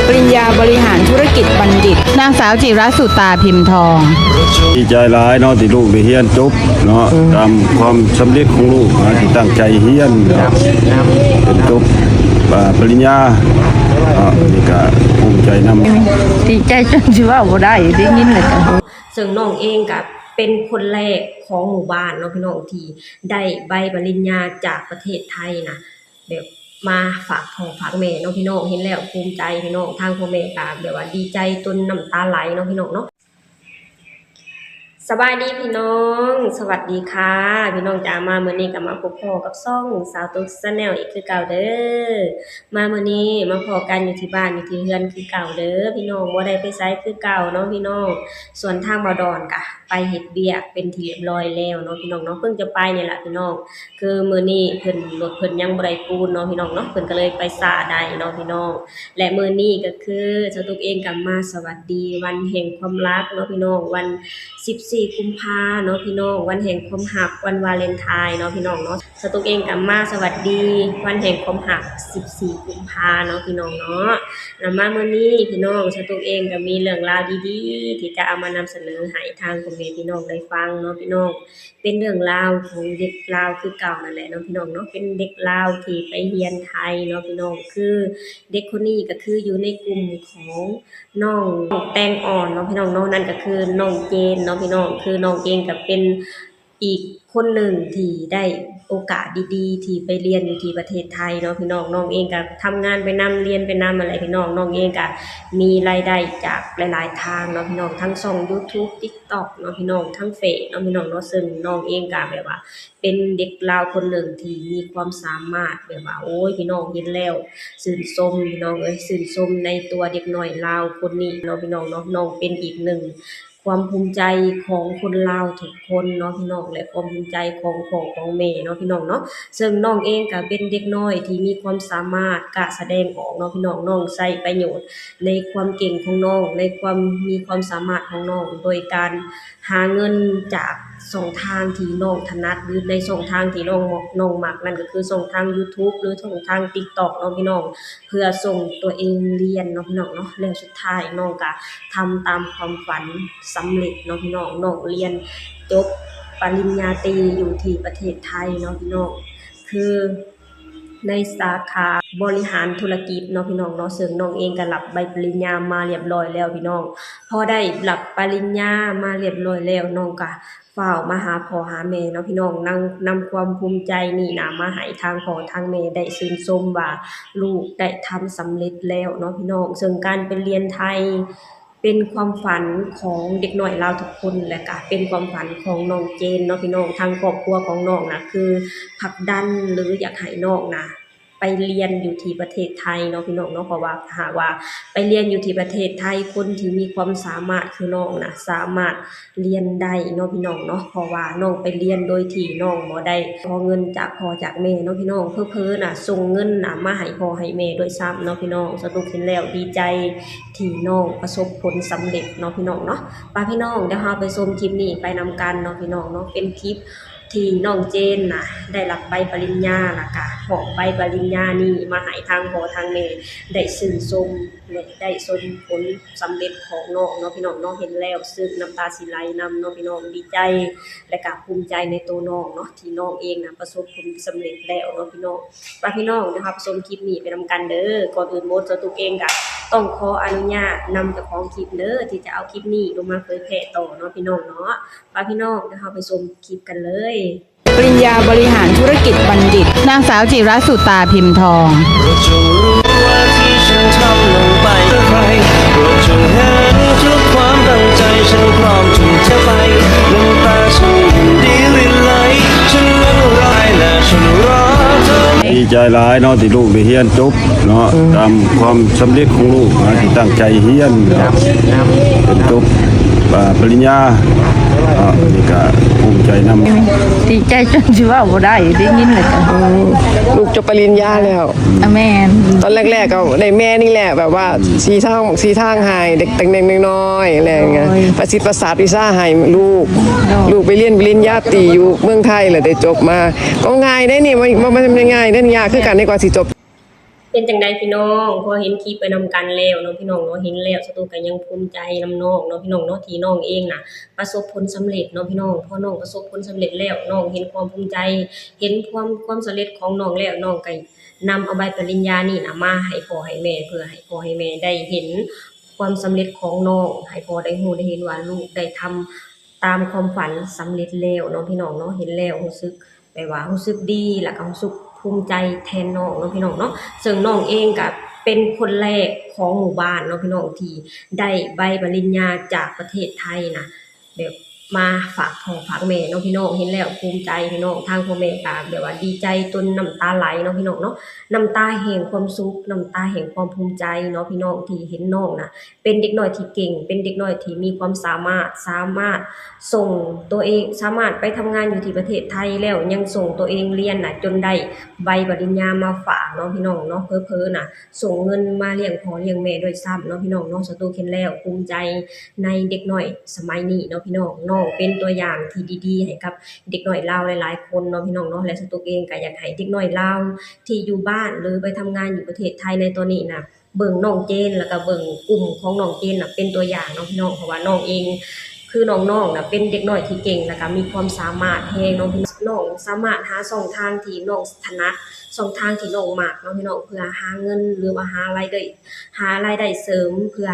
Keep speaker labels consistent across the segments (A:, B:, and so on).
A: ปริญญาบริหารธุรกิจบัณฑิต
B: นางสาวจิรสุตาพิมพ์ทอง
C: ดีใจหลายเนาะที่ลูกได้เรียนจบเนาะตามความสำเร็จของลูกที่ตั้งใจเรียนเป็นจบปริญญานี่ก็ภูมิใจนำ
B: ดีใจจนสิว่าบ่ได้ได้ยินเลย
D: ซึ่งน้องเองกับเป็นคนแรกของหมู่บ้านเนาะพี่น้องที่ได้ใบปริญญาจากประเทศไทยนะแบบมาฝากพ่อฝากแม่เนาะพี่น้องเห็นแล้วภูมิใจพี่น้องทางพ่อแม่ก็แบบว่าดีใจจนน้ำตาไหลเนาะพี่น้องเนาะสบายดีพี่น้องสวัสดีค่ะพี่น้องจ๋ามามื้อนี้ก็มาพบพ่อกับซ่องสาวตุ๊กชาแนลอีกคือเก่าเด้อมามื้อนี้มาพอกันอยู่ที่บ้านอยู่ที่เรือนคือเก่าเด้อพี่น้องบ่ได้ไปไสคือเก่าเนาะพี่น้องส่วนทางบ่ดอนก็ไปเฮ็ดเวียกเป็นที่เรียบร้อยแล้วเนาะพี่น้องเนาะเพิ่งจะไปนี่แหละพี่น้องคือมื้อนี้เพิ่นรถเพิ่นยังบ่ได้ปูนเนาะพี่น้องเนาะเพิ่นก็เลยไปช้าได้เนาะพี่น้องและมื้อนี้ก็คือสาวตุ๊กเองก็มาสวัสดีวันแห่งความรักเนาะพี่น้องวัน14กุมภาเนาะพี่น้องวันแห่งความรักวันวาเลนไทน์เนาะพี่น้องเนาะสตุกเองกับมาสวัสดีวันแห่งความรัก14กุมภาเนาะพี่น้องเนาะแล้วมามื้อนี้พี่น้องสตุกเองก็มีเรื่องราวดีๆที่จะเอามานำเสนอให้ทางพ่อแม่พี่น้องได้ฟังเนาะพี่น้องเป็นเรื่องราวของเด็กลาวคือเก่านั่นแหละเนาะพี่น้องเนาะเป็นเด็กลาวที่ไปเรียนไทยเนาะพี่น้องคือเด็กคนนี้ก็คืออยู่ในกลุ่มของน้องแตงอ่อนเนาะพี่น้องเนาะนั่นก็คือน้องเจนเนาะพี่น้องคือน้องเจนก็เป็นอีกคนหนึ่งที่ได้โอกาสดีๆที่ไปเรียนอยู่ที่ประเทศไทยเนาะพี่น้องน้องเองก็ทำงานไปนำเรียนไปนำอะไรพี่น้องน้องเองก็มีรายได้จากหลายๆทางเนาะพี่น้องทั้งช่อง YouTube TikTok เนาะพี่น้องทั้งเฟซเนาะพี่น้องเนาะซึ่งน้องเองก็แบบว่าเป็นเด็กลาวคนหนึ่งที่มีความสามารถแบบว่าโอ้ยพี่น้องเห็นแล้วชื่นชมพี่น้องชื่นชมในตัวเด็กน้อยลาวคนนี้เนาะพี่น้องเนาะน้องเป็นอีกหนึ่งความภูมิใจของคนลาวทุกคนเนาะพี่น้องและความภูมิใจของพ่อของแม่เนาะพี่น้องเนาะซึ่งน้องเองก็เป็นเด็กน้อยที่มีความสามารถกล้าแสดงออกเนาะพี่น้องน้องใช้ประโยชน์ในความเก่งของน้องในความมีความสามารถของน้องโดยการหาเงินจากช่องทางที่น้องถนัดหรือในช่องทางที่น้องมักนั่นก็คือช่องทาง YouTube หรือช่องทาง TikTok เนาะพี่น้องเพื่อส่งตัวเองเรียนเนาะพี่น้องเนาะแล้วสุดท้ายน้องก็ทำตามความฝันสำเร็จเนาะพี่น้องน้องเรียนจบปริญญาตรีอยู่ที่ประเทศไทยเนาะพี่น้องคือในสาขาบริหารธุรกิจเนาะพี่น้องเนาะซึ่งน้องเองก็รับใบปริญญามาเรียบร้อยแล้วพี่น้องพอได้รับปริญญามาเรียบร้อยแล้วน้องก็ฝ้าวมาหาพ่อหาแม่เนาะพี่น้องนำความภูมิใจนี่นะมาให้ทางพ่อทางแม่ได้ชื่นชมว่าลูกได้ทำสำเร็จแล้วเนาะพี่น้องซึ่งการไปเรียนไทยเป็นความฝันของเด็กน้อยลาวทุกคนและก็เป็นความฝันของน้องเจนเนาะพี่น้องทางครอบครัวของน้องนะคือผลักดันหรืออยากให้น้องนะไปเรียนอยู่ที่ประเทศไทยเนาะพี่น้องเนาะเพราะว่าหากว่าไปเรียนอยู่ที่ประเทศไทยคนที่มีความสามารถคือน้องนะสามารถเรียนได้เนาะพี่น้องเนาะเพราะว่าน้องไปเรียนโดยที่น้องบ่ได้ขอเงินจากพ่อจากแม่เนาะพี่น้องเพ้อๆน่ะส่งเงินน่ะมาให้พ่อให้แม่ด้วยซ้ำเนาะพี่น้องสนุกเห็นแล้วดีใจที่น้องประสบผลสำเร็จเนาะพี่น้องเนาะป้าพี่น้องเดี๋ยวเราไปชมคลิปนี้ไปนำกันเนาะพี่น้องเนาะเป็นคลิปที่น้องเจนน่ะได้รับใบปริญญาล่ะค่ะหอบใบปริญญานี่มาให้ทางพ่อทางแม่ได้ชื่นชมและได้ชมผลสำเร็จของน้องเนาะพี่น้องเนาะเห็นแล้วซึ้งน้ำตาสิไหลนำเนาะพี่น้องดีใจและก็ภูมิใจในตัวน้องเนาะที่น้องเองน่ะประสบผลสำเร็จแล้วเนาะพี่น้องป้าพี่น้องนะคะชมคลิปนี้ไปนำกันเด้อก่อนอื่นหมดตัวตุ๊กเองก็ต้องขออนุญาตนำเจ้าของคลิปเด้อที่จะเอาคลิปนี้ลงมาเผยแพร่ต่อเนาะพี่น้องเนาะป้าพี่น้องนะคะไปชมคลิปกันเลย
A: ปริญญาบริหารธุรกิจบัณฑิต
B: นางสาวจิรสุตาพิมพ์ทอง
E: จงรู้ว่าที่ฉันทำลงไปเพื่อใครโปรดจงเห็นทุกความตั้งใจฉันพร้อมที่จะไปน้ำตาฉันดีรินไหลฉันนั้นร้ายและฉันรอเธอ
C: ดีใจหลายเนาะที่ลูกได้เรียนจบเนาะตามความสำเร็จของลูกที่ตั้งใจเรียนเป็นจบปริญญานี่ก็ภูมิใจนำ
B: ดีใจจนสิว่าบ่ได้ได้ยินเลย
F: ลูกจบปริญญาแล้ว
B: แม่น
F: ตอนแรกๆก็ได้แม่นี่แหละแบบว่าสีทางหายเด็กแต่งๆน้อยๆอะไรอย่างเงี้ยประสิทธิ์ประสาทวิชาให้ลูกไปเรียนปริญญาตรีอยู่เมืองไทยแหละได้จบมาก็ง่ายได้นี่มันง่ายได้ยากคือกันในกว่าสิจบ
D: เป็นจังใดพี่น้องพอเห็นคลิปไปนำกันแล้วเนาะพี่น้องเนาะเห็นแล้วสตูก็ยังภูมิใจนำน้องเนาะพี่น้องเนาะที่น้องเองน่ะประสบผลสำเร็จเนาะพี่น้องพอน้องประสบผลสำเร็จแล้วน้องเห็นความภูมิใจ เห็นความสำเร็จของน้องแล้วน้องก็นำเอาใบปริญญานี่น่ะมาให้พ่อให้แม่เพื่อให้พ่อให้แม่ได้เห็นความสำเร็จของน้องให้พ่อได้รู้ได้เห็นว่าลูกได้ทำตามความฝันสำเร็จแล้วเนาะพี่น้องเนาะเห็นแล้วรู้สึกแบบว่ารู้สึกดีแล้วก็รู้สึกภูมิใจแทนน้องเนาะพี่น้องเนาะซึ่งน้องเองก็เป็นคนแรกของหมู่บ้านเนาะพี่น้องที่ได้ใบปริญญาจากประเทศไทยนะแบบมาฝากพ่อฝากแม่เนาะพี่น้องเห็นแล้วภูมิใจพี่น้องทางพ่อแม่ก็แบบว่าดีใจจนน้ำตาไหลเนาะพี่น้องเนาะน้ำตาแห่งความสุขน้ำตาแห่งความภูมิใจเนาะพี่น้องที่เห็นน้องนะเป็นเด็กน้อยที่เก่งเป็นเด็กน้อยที่มีความสามารถส่งตัวเองสามารถไปทำงานอยู่ที่ประเทศไทยแล้วยังส่งตัวเองเรียนน่ะจนได้ใบปริญญามาฝากเนาะพี่น้องเนาะเพ้อๆน่ะส่งเงินมาเลี้ยงพ่อเลี้ยงแม่ด้วยซ้ำเนาะพี่น้องเนาะสตูเห็นแล้วภูมิใจในเด็กน้อยสมัยนี้เนาะพี่น้องน้องเป็นตัวอย่างที่ดีๆให้กับเด็กน้อยลาวหลายๆคนเนาะพี่น้องเนาะและสตูเองก็อยากให้เด็กน้อยลาวที่อยู่บ้านหรือไปทำงานอยู่ประเทศไทยในตอนนี้น่ะเบิ่งน้องเจนแล้วก็เบิ่งกลุ่มของน้องเจนน่ะเป็นตัวอย่างเนาะพี่น้องเพราะว่าน้องเองคือน้องๆน่ะเป็นเด็กน้อยที่เก่งแล้วก็มีความสามารถแฮงเนาะพี่น้องสามารถหาช่องทางที่น้องถนัดช่องทางที่น้องมักเนาะพี่น้องเพื่อหาเงินหรือว่าหารายได้เสริมเพื่อ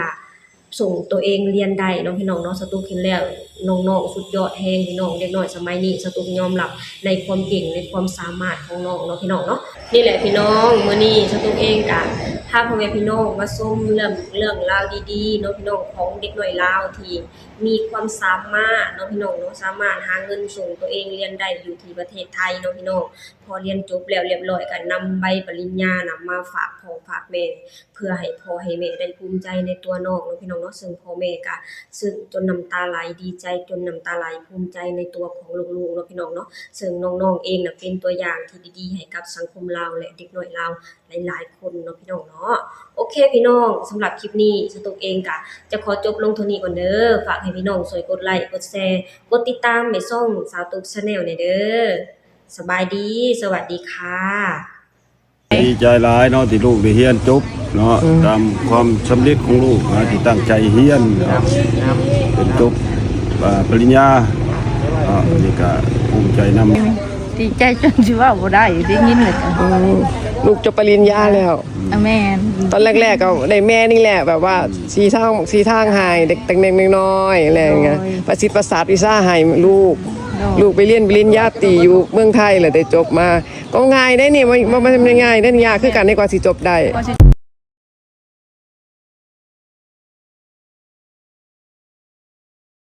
D: ส่งตัวเองเรียนได้เนาะพี่น้องเนาะสตูเห็นแล้วน้องๆสุดยอดแฮงพี่น้องเด็กน้อยสมัยนี้สตูยอมรับในความเก่งในความสามารถของน้องเนาะพี่น้องเนาะนี่แหละพี่น้องมื้อนี้สตูเองก็พาพ่อแม่พี่น้องมาชมเรื่องราวดีๆเนาะพี่น้องของเด็กน้อยลาวที่มีความสามารถเนาะพี่น้องเนาะสามารถหาเงินส่งตัวเองเรียนได้อยู่ที่ประเทศไทยเนาะพี่น้องพอเรียนจบแล้วเรียบร้อยก็นำใบปริญญาน่ะมาฝากพ่อฝากแม่เพื่อให้พ่อให้แม่ได้ภูมิใจในตัวน้องเนาะพี่น้องเนาะซึ่งพ่อแม่ก็ซึ่งจนน้ำตาไหลดีใจจนน้ำตาไหลภูมิใจในตัวของลูกๆเนาะพี่น้องเนาะซึ่งน้องๆเองน่ะเป็นตัวอย่างที่ดีๆให้กับสังคมลาวและเด็กน้อยลาวหลายๆคนเนาะพี่น้องเนาะโอเคพี่น้องสำหรับคลิปนี้สตุกเองก็จะขอจบลงเท่านี้ก่อนเด้อฝากให้พี่น้องช่วยกดไลค์กดแชร์กดติดตามในช่องสาวตุก Channel หน่อยเด้อสบายดีสวัสดีค่ะ
C: ดีใจหลายเนาะที่ลูกได้เรียนจบเนาะตามความสำเร็จของลูกนะที่ตั้งใจเรียนเป็นจบปริญญานี่ก็ภูมิใจนำ
B: ดีใจจนสิว่าบ่ได้ได้ยินเลยจ้ะ
F: ลูกจบปริญญาแล้ว
B: แม่น
F: ตอนแรกๆก็ได้แม่นี่แหละแบบว่าสีทางหายเด็กเด็กๆน้อยๆอะไรอย่างเงี้ยประสิทธิ์ประสาทวิชาให้ลูกไปเรียนปริญญาตรีอยู่เมืองไทยแหละได้จบมาก็ง่ายได้นี่มันง่ายได้นี่ยากคือกันในกว่าสิจบได้